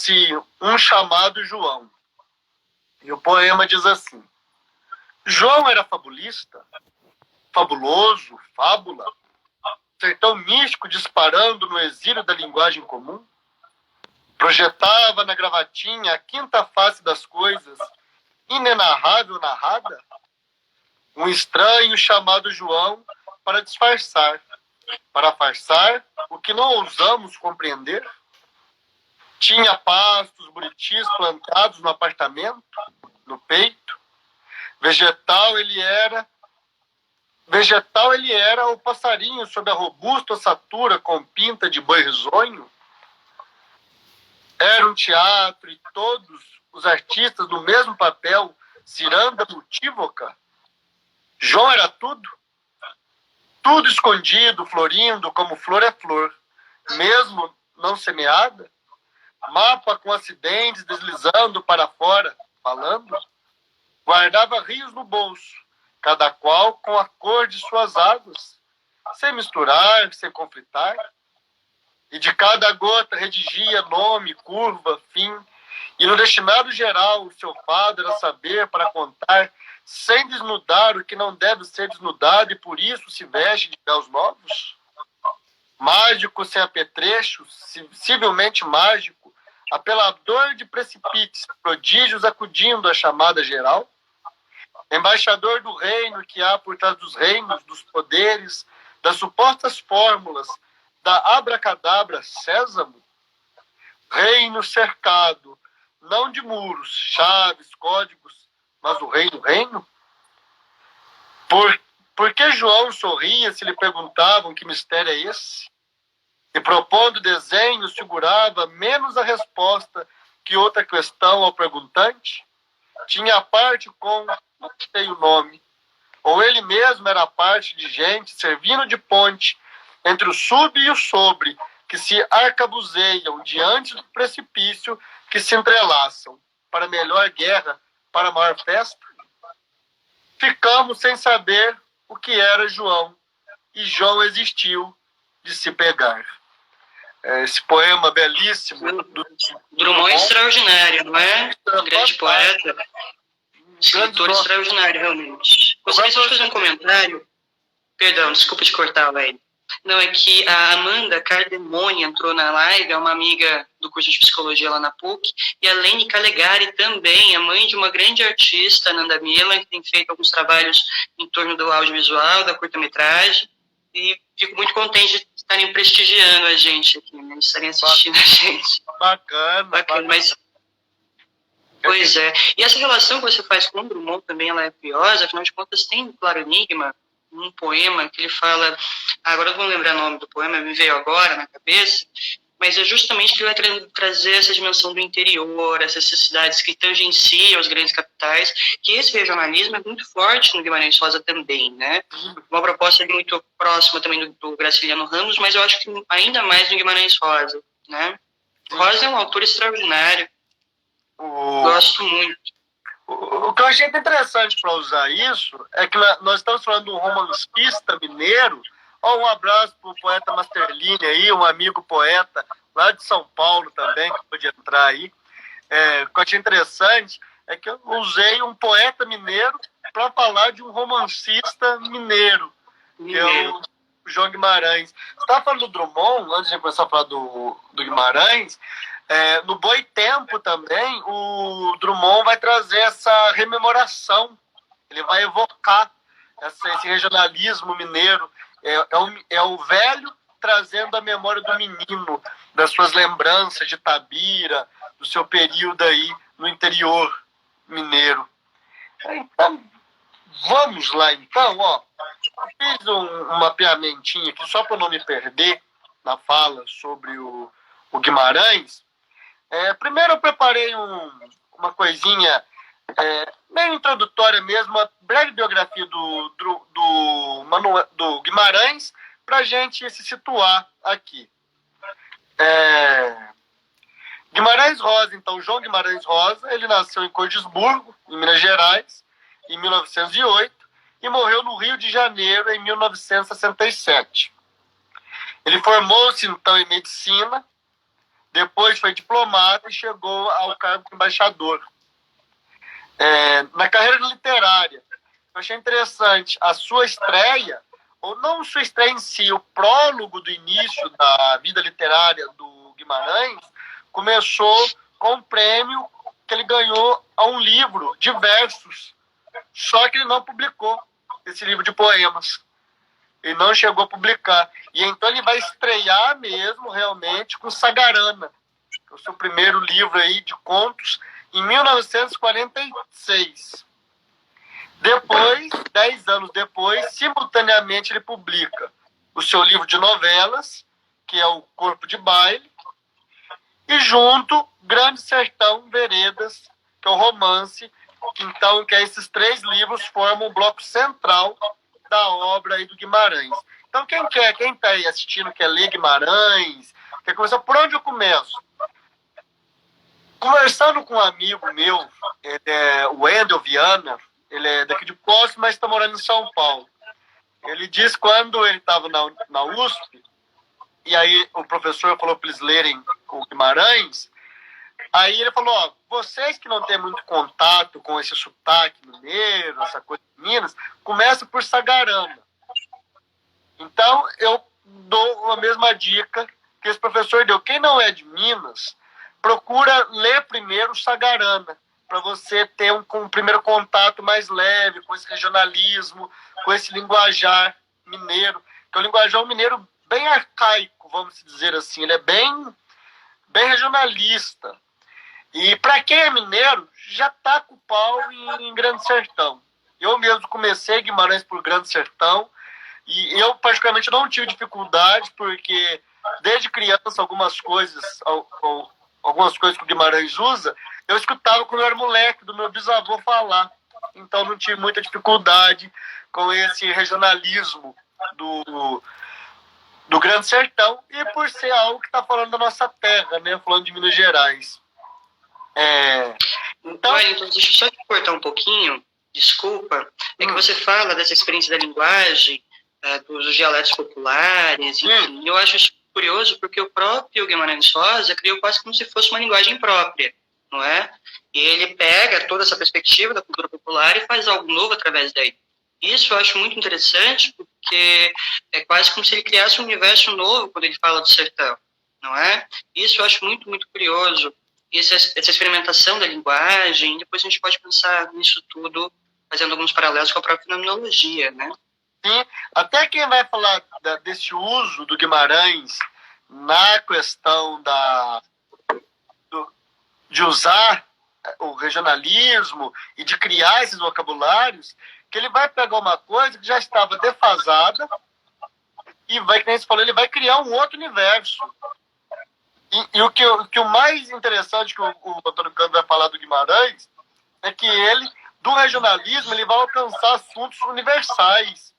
chama-se Um Chamado João. E o poema diz assim: João era fabulista, fabuloso, fábula, sertão místico disparando no exílio da linguagem comum. Projetava na gravatinha a quinta face das coisas, inenarrável narrada. Um estranho chamado João para disfarçar, para farçar o que não ousamos compreender. Tinha pastos, buritis plantados no apartamento, no peito. Vegetal ele era o passarinho sob a robusta ossatura com pinta de boi risonho. Era um teatro e todos os artistas no mesmo papel, ciranda multívoca. João era tudo escondido, florindo como flor é flor, mesmo não semeada. Mapa com acidentes deslizando para fora, falando. Guardava rios no bolso, cada qual com a cor de suas águas, sem misturar, sem conflitar. E de cada gota redigia nome, curva, fim. E no destinado geral, o seu fado era saber para contar, sem desnudar o que não deve ser desnudado, e por isso se veste de véus novos. Mágico sem apetrecho, sensivelmente mágico, apelador de precipícios, prodígios acudindo à chamada geral. Embaixador do reino que há por trás dos reinos, dos poderes, das supostas fórmulas, da abracadabra sésamo. Reino cercado, não de muros, chaves, códigos, mas o rei do reino. Por que João sorria se lhe perguntavam que mistério é esse? E propondo desenho, segurava menos a resposta que outra questão ao perguntante? Tinha a parte com, não sei o nome, ou ele mesmo era a parte de gente servindo de ponte entre o sub e o sobre, que se arcabuzeiam diante do precipício, que se entrelaçam para melhor guerra, para maior festa? Ficamos sem saber o que era João, e João existiu de se pegar. Esse poema belíssimo do Drummond é extraordinário, não é? Um grande poeta, escritor extraordinário, realmente. Gostaria só de fazer um comentário. Perdão, desculpa te cortar, velho. Não, é que a Amanda Cardemone entrou na live, é uma amiga do curso de psicologia lá na PUC, e a Lene Calegari também, é mãe de uma grande artista, Nanda Milan, que tem feito alguns trabalhos em torno do audiovisual, da curta-metragem, e fico muito contente de estarem prestigiando a gente aqui, né? De estarem assistindo a gente. Bacana. Mas... Pois é. E essa relação que você faz com o Drummond também, ela é curiosa, afinal de contas tem um Claro Enigma, um poema que ele fala, agora eu não vou lembrar o nome do poema, me veio agora na cabeça, mas é justamente que ele vai querendo trazer essa dimensão do interior, essas cidades que tangenciam os grandes capitais, que esse regionalismo é muito forte no Guimarães Rosa também, né? Uma proposta muito próxima também do Graciliano Ramos, mas eu acho que ainda mais no Guimarães Rosa, né? Rosa é um autor extraordinário, gosto muito. O que eu achei interessante para usar isso é que nós estamos falando de um romancista mineiro. Um abraço para o poeta Masterline aí, um amigo poeta lá de São Paulo também, que pode entrar aí. O que eu achei interessante é que eu usei um poeta mineiro para falar de um romancista mineiro, que é o João Guimarães. Você estava falando do Drummond, antes de começar a falar do Guimarães. No Boitempo também, o Drummond vai trazer essa rememoração, ele vai evocar esse regionalismo mineiro, é o velho trazendo a memória do menino, das suas lembranças de Tabira, do seu período aí no interior mineiro. Então, vamos lá então, fiz um mapeamentinho aqui, só para não me perder na fala sobre o Guimarães. Primeiro eu preparei uma coisinha meio introdutória mesmo, uma breve biografia do Guimarães, para a gente se situar aqui. Guimarães Rosa, então, João Guimarães Rosa, ele nasceu em Cordisburgo, em Minas Gerais, em 1908, e morreu no Rio de Janeiro, em 1967. Ele formou-se, então, em medicina, depois foi diplomado e chegou ao cargo de embaixador. Na carreira literária, eu achei interessante a sua estreia, ou não sua estreia em si, o prólogo do início da vida literária do Guimarães começou com um prêmio que ele ganhou a um livro de versos, só que ele não publicou esse livro de poemas. Ele não chegou a publicar. E então ele vai estrear mesmo, realmente, com Sagarana, que é o seu primeiro livro aí de contos, em 1946. Depois, 10 anos depois, simultaneamente ele publica o seu livro de novelas, que é o Corpo de Baile, e junto, Grande Sertão, Veredas, que é o romance. Então, que esses 3 livros formam o bloco central da obra aí do Guimarães. Então, quem está aí assistindo, quer ler Guimarães, quer começar, por onde eu começo? Conversando com um amigo meu, o Wendel Viana, ele é daqui de Poços, mas está morando em São Paulo. Ele disse que quando ele estava na USP, e aí o professor falou para eles lerem o Guimarães, aí ele falou, vocês que não têm muito contato com esse sotaque mineiro, essa coisa de Minas, começa por Sagarana. Então, eu dou a mesma dica que esse professor deu. Quem não é de Minas, procura ler primeiro Sagarana, para você ter um primeiro contato mais leve com esse regionalismo, com esse linguajar mineiro, que é um linguajar mineiro bem arcaico, vamos dizer assim. Ele é bem regionalista. E para quem é mineiro, já está com o pau em Grande Sertão. Eu mesmo comecei Guimarães por Grande Sertão, e eu particularmente não tive dificuldade, porque desde criança algumas coisas que o Guimarães usa, eu escutava quando eu era moleque, do meu bisavô falar. Então não tive muita dificuldade com esse regionalismo do Grande Sertão, e por ser algo que está falando da nossa terra, né? Falando de Minas Gerais. Então, deixa eu só te cortar um pouquinho, desculpa, é que você fala dessa experiência da linguagem, dos dialetos populares, enfim, eu acho isso curioso porque o próprio Guimarães Rosa criou quase como se fosse uma linguagem própria, não é? E ele pega toda essa perspectiva da cultura popular e faz algo novo através daí. Isso eu acho muito interessante porque é quase como se ele criasse um universo novo quando ele fala do sertão, não é? Isso eu acho muito, muito curioso. Essa experimentação da linguagem, depois a gente pode pensar nisso tudo, fazendo alguns paralelos com a própria fenomenologia, né? Sim, até quem vai falar desse uso do Guimarães na questão de usar o regionalismo e de criar esses vocabulários, que ele vai pegar uma coisa que já estava defasada e vai, como você falou, ele vai criar um outro universo. E o que o mais interessante que o Antônio Cândido vai falar do Guimarães é que ele, do regionalismo, ele vai alcançar assuntos universais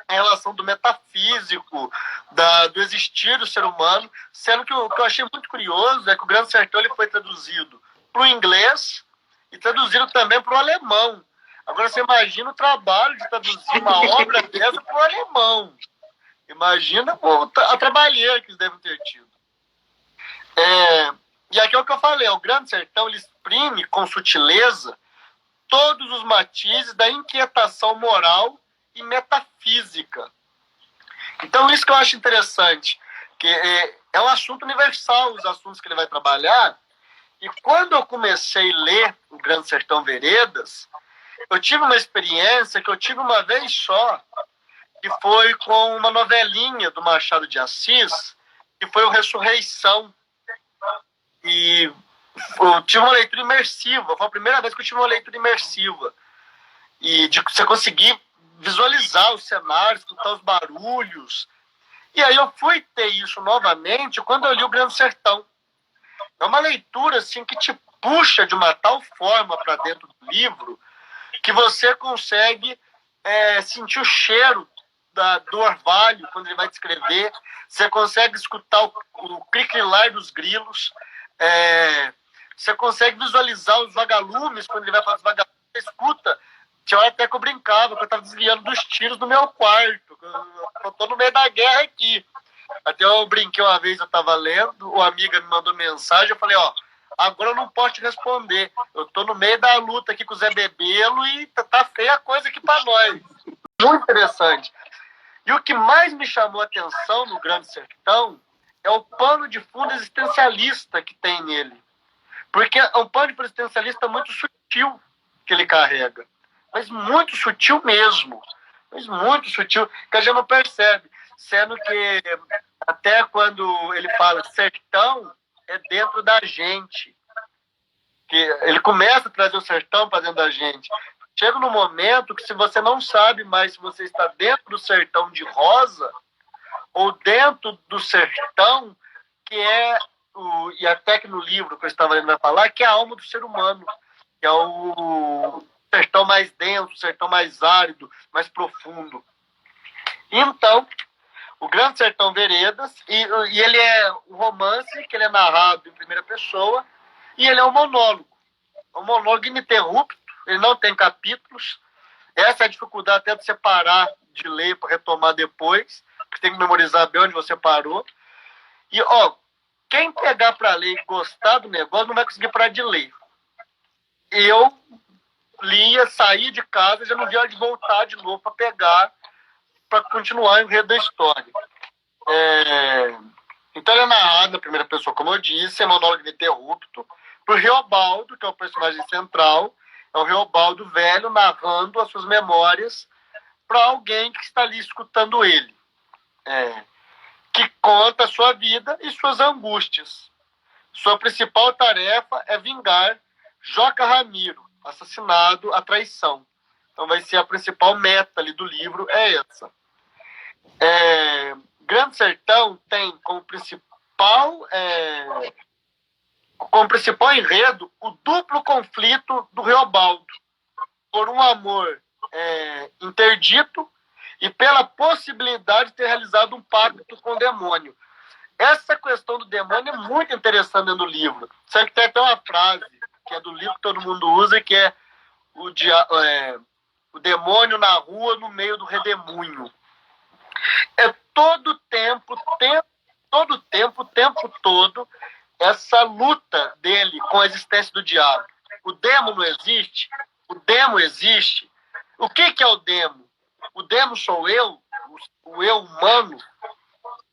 em relação do metafísico, do existir do ser humano, sendo que o que eu achei muito curioso é que o Grande Sertão ele foi traduzido para o inglês e traduzido também para o alemão. Agora você imagina o trabalho de traduzir uma obra dessa para o alemão. Imagina a trabalheira que eles devem ter tido. E aqui é o que eu falei, o Grande Sertão ele exprime com sutileza todos os matizes da inquietação moral e metafísica. Então isso que eu acho interessante, que é um assunto universal, os assuntos que ele vai trabalhar, e quando eu comecei a ler o Grande Sertão Veredas, eu tive uma experiência que eu tive uma vez só, que foi com uma novelinha do Machado de Assis, que foi o Ressurreição. E eu tive uma leitura imersiva, foi a primeira vez que eu tive uma leitura imersiva. E de você conseguir visualizar os cenários, escutar os barulhos. E aí eu fui ter isso novamente quando eu li o Grande Sertão. É uma leitura assim, que te puxa de uma tal forma para dentro do livro que você consegue sentir o cheiro do orvalho quando ele vai descrever, você consegue escutar o criquilar dos grilos, você consegue visualizar os vagalumes quando ele vai fazer os vagalumes, você escuta. Tinha hora até que eu brincava, que eu estava desviando dos tiros do meu quarto, eu estou no meio da guerra aqui. Até eu brinquei uma vez, eu estava lendo, uma amiga me mandou mensagem, eu falei, ó, agora eu não posso te responder. Eu tô no meio da luta aqui com o Zé Bebelo e tá feia a coisa aqui para nós. Muito interessante. E o que mais me chamou a atenção no Grande Sertão é o pano de fundo existencialista que tem nele. Porque é um pano de fundo existencialista muito sutil que ele carrega. Mas muito sutil mesmo. Mas muito sutil, que a gente não percebe. Sendo que até quando ele fala sertão, é dentro da gente. Que ele começa a trazer o sertão para dentro da gente. Chega no momento que se você não sabe mais se você está dentro do sertão de rosa ou dentro do sertão que é, e até que no livro que eu estava lendo vai falar, que é a alma do ser humano, que é o sertão mais denso, o sertão mais árido, mais profundo. Então, o Grande Sertão Veredas, e ele é um romance que ele é narrado em primeira pessoa, e ele é um monólogo ininterrupto, ele não tem capítulos. Essa é a dificuldade até de separar de ler para retomar depois, porque tem que memorizar bem onde você parou. E, ó, quem pegar para ler e gostar do negócio não vai conseguir parar de ler. Eu lia, saía de casa, já não via hora de voltar de novo para pegar, para continuar o enredo da história. Então ele é narrado na primeira pessoa, como eu disse, é monólogo ininterrupto, por Reobaldo, que é o personagem central. É o Reobaldo velho narrando as suas memórias para alguém que está ali escutando ele, que conta a sua vida e suas angústias. Sua principal tarefa é vingar Joca Ramiro, assassinado à traição. Então vai ser a principal meta ali do livro, é essa. Grande Sertão tem como principal enredo o duplo conflito do Reobaldo, por um amor interdito e pela possibilidade de ter realizado um pacto com o demônio. Essa questão do demônio é muito interessante dentro do livro. Sabe que tem até uma frase que é do livro que todo mundo usa, que é o demônio na rua no meio do redemoinho. É todo tempo, o tempo todo, essa luta dele com a existência do diabo. O demo não existe? O demo existe? O que é o demo? O demo sou eu? O eu humano?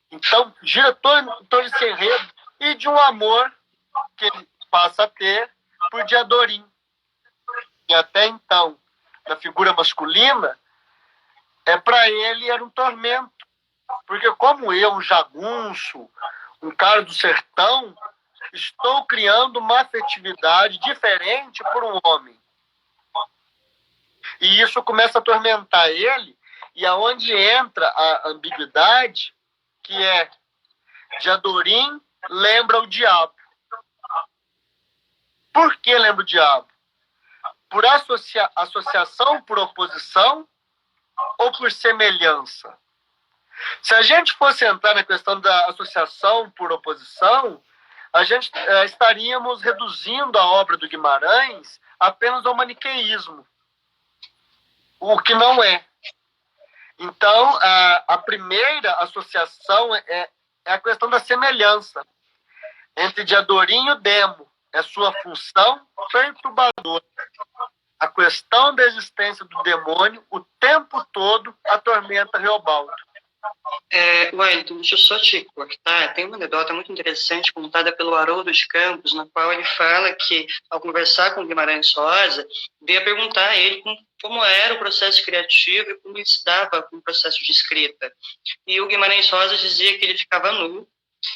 Então, gira todo esse enredo e de um amor que ele passa a ter por Diadorim. E até então, na figura masculina, para ele era um tormento. Porque como eu, um jagunço, um cara do sertão, estou criando uma afetividade diferente por um homem. E isso começa a atormentar ele, e aonde entra a ambiguidade, que é Diadorim lembra o diabo. Por que lembra o diabo? Por associação, por oposição ou por semelhança? Se a gente fosse entrar na questão da associação por oposição, a gente estaríamos reduzindo a obra do Guimarães apenas ao maniqueísmo, o que não é. Então, a primeira associação é a questão da semelhança entre Diadorim e o demo. É sua função perturbadora. A questão da existência do demônio o tempo todo atormenta Reobaldo. Wellington, deixa eu só te cortar. Tem uma anedota muito interessante contada pelo Haroldo de Campos, na qual ele fala que, ao conversar com Guimarães Rosa, veio a perguntar a ele como era o processo criativo e como ele se dava com o processo de escrita. E o Guimarães Rosa dizia que ele ficava nu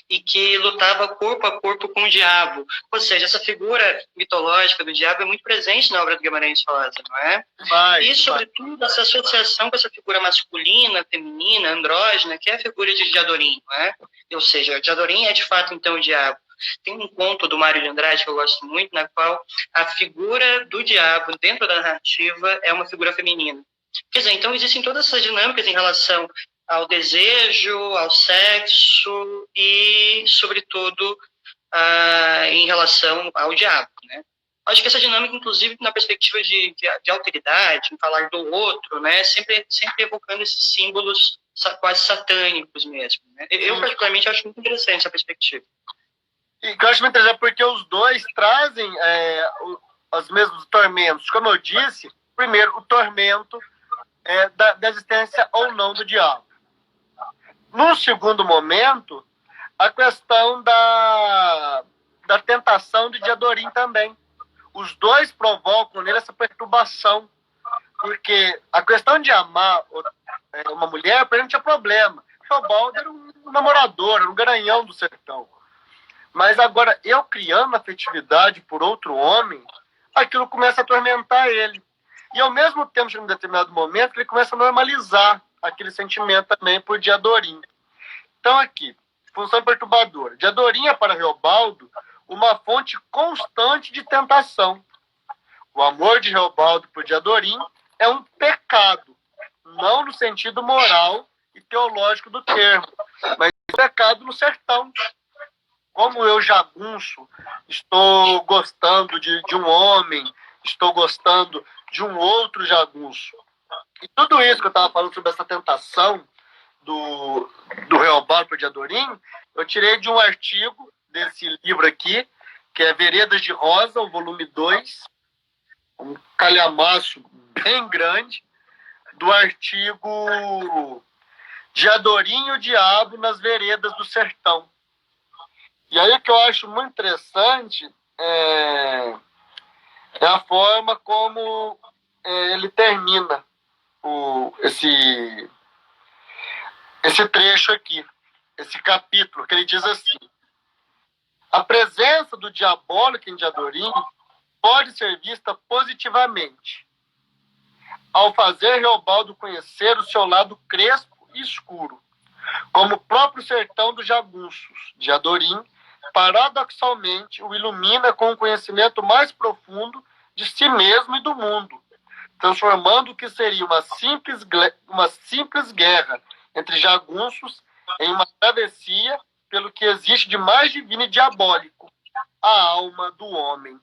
e que lutava corpo a corpo com o diabo. Ou seja, essa figura mitológica do diabo é muito presente na obra do Guimarães Rosa, não é? E, sobretudo, essa associação com essa figura masculina, feminina, andrógena, que é a figura de Diadorim, não é? Ou seja, Diadorim é, de fato, então, o diabo. Tem um conto do Mário de Andrade que eu gosto muito, na qual a figura do diabo, dentro da narrativa, é uma figura feminina. Quer dizer, então, existem todas essas dinâmicas em relação ao desejo, ao sexo e, sobretudo, em relação ao diabo, né? Acho que essa dinâmica, inclusive, na perspectiva de alteridade, em falar do outro, né? Sempre evocando esses símbolos quase satânicos mesmo, né? Eu particularmente acho muito interessante essa perspectiva. E que eu acho muito interessante porque os dois trazem os mesmos tormentos. Como eu disse, primeiro, o tormento da existência ou não do diabo. No segundo momento, a questão da tentação de Diadorim também. Os dois provocam nele essa perturbação, porque a questão de amar uma mulher, para ele não tinha problema. Teobaldo era um namorador, era um garanhão do sertão. Mas agora, eu criando afetividade por outro homem, aquilo começa a atormentar ele. E ao mesmo tempo, em um determinado momento, ele começa a normalizar aquele sentimento também por Diadorim. Então aqui, função perturbadora. Diadorim é para Reobaldo uma fonte constante de tentação. O amor de Reobaldo por Diadorim é um pecado, não no sentido moral e teológico do termo, mas um pecado no sertão. Como eu, jagunço, estou gostando de um homem, estou gostando de um outro jagunço. E tudo isso que eu estava falando sobre essa tentação do Reobaldo por Diadorim, eu tirei de um artigo desse livro aqui, que é Veredas de Rosa, o volume 2, um calhamaço bem grande, do artigo Diadorim e o Diabo nas Veredas do Sertão. E aí o que eu acho muito interessante é a forma como ele termina esse trecho aqui, esse capítulo, que ele diz assim: a presença do diabólico em Diadorim pode ser vista positivamente, ao fazer Reobaldo conhecer o seu lado crespo e escuro, como o próprio sertão dos jagunços. Diadorim, paradoxalmente, o ilumina com um conhecimento mais profundo de si mesmo e do mundo, transformando o que seria uma simples guerra entre jagunços em uma travessia pelo que existe de mais divino e diabólico, a alma do homem.